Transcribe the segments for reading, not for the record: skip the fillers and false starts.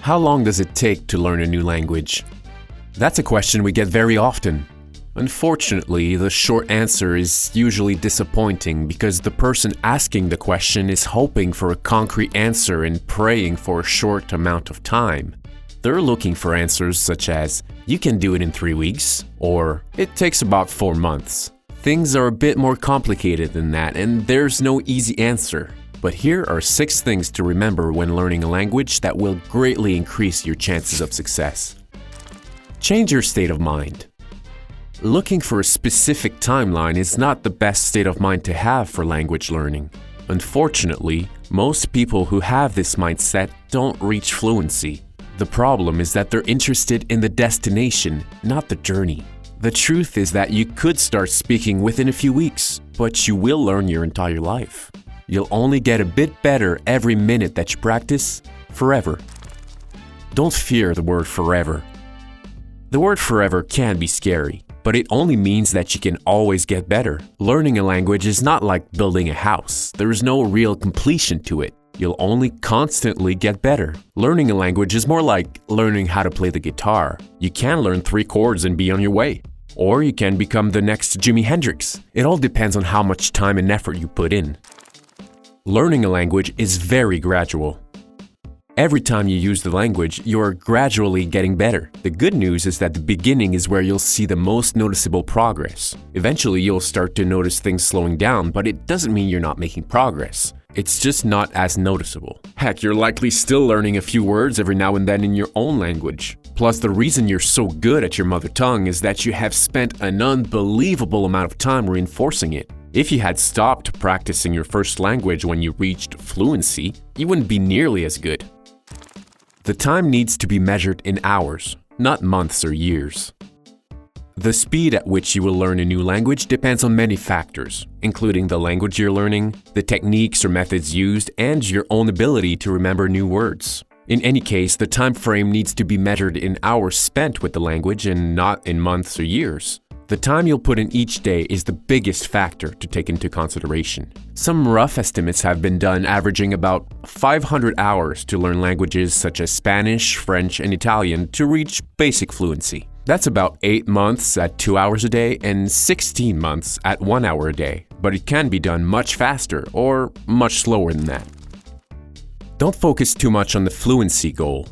How long does it take to learn a new language? That's a question we get very often. Unfortunately, the short answer is usually disappointing because the person asking the question is hoping for a concrete answer and praying for a short amount of time. They're looking for answers such as, "You can do it in 3 weeks," or "It takes about 4 months." Things are a bit more complicated than that, and there's no easy answer. But here are 6 things to remember when learning a language that will greatly increase your chances of success. Change your state of mind. Looking for a specific timeline is not the best state of mind to have for language learning. Unfortunately, most people who have this mindset don't reach fluency. The problem is that they're interested in the destination, not the journey. The truth is that you could start speaking within a few weeks, but you will learn your entire life. You'll only get a bit better every minute that you practice, forever. Don't fear the word forever. The word forever can be scary, but it only means that you can always get better. Learning a language is not like building a house. There is no real completion to it. You'll only constantly get better. Learning a language is more like learning how to play the guitar. You can learn 3 chords and be on your way. Or you can become the next Jimi Hendrix. It all depends on how much time and effort you put in. Learning a language is very gradual. Every time you use the language, you're gradually getting better. The good news is that the beginning is where you'll see the most noticeable progress. Eventually, you'll start to notice things slowing down, but it doesn't mean you're not making progress. It's just not as noticeable. Heck, you're likely still learning a few words every now and then in your own language. Plus, the reason you're so good at your mother tongue is that you have spent an unbelievable amount of time reinforcing it. If you had stopped practicing your first language when you reached fluency, you wouldn't be nearly as good. The time needs to be measured in hours, not months or years. The speed at which you will learn a new language depends on many factors, including the language you're learning, the techniques or methods used, and your own ability to remember new words. In any case, the time frame needs to be measured in hours spent with the language and not in months or years. The time you'll put in each day is the biggest factor to take into consideration. Some rough estimates have been done averaging about 500 hours to learn languages such as Spanish, French, and Italian to reach basic fluency. That's about 8 months at 2 hours a day and 16 months at 1 hour a day, but it can be done much faster or much slower than that. Don't focus too much on the fluency goal.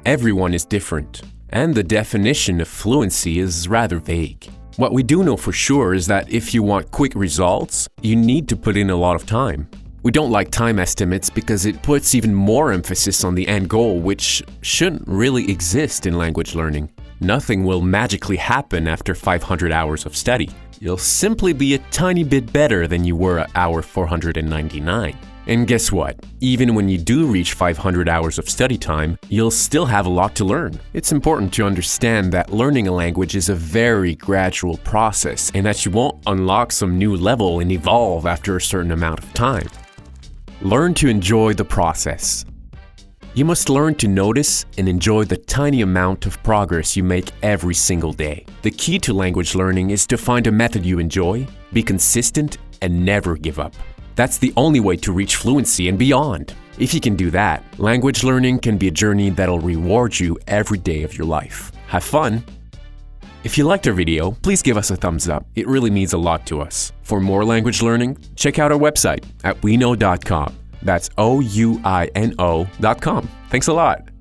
Everyone is different. And the definition of fluency is rather vague. What we do know for sure is that if you want quick results, you need to put in a lot of time. We don't like time estimates because it puts even more emphasis on the end goal, which shouldn't really exist in language learning. Nothing will magically happen after 500 hours of study. You'll simply be a tiny bit better than you were at hour 499. And guess what? Even when you do reach 500 hours of study time, you'll still have a lot to learn. It's important to understand that learning a language is a very gradual process and that you won't unlock some new level and evolve after a certain amount of time. Learn to enjoy the process. You must learn to notice and enjoy the tiny amount of progress you make every single day. The key to language learning is to find a method you enjoy, be consistent, and never give up. That's the only way to reach fluency and beyond. If you can do that, language learning can be a journey that'll reward you every day of your life. Have fun! If you liked our video, please give us a thumbs up. It really means a lot to us. For more language learning, check out our website at ouino.com. That's ouino.com. Thanks a lot!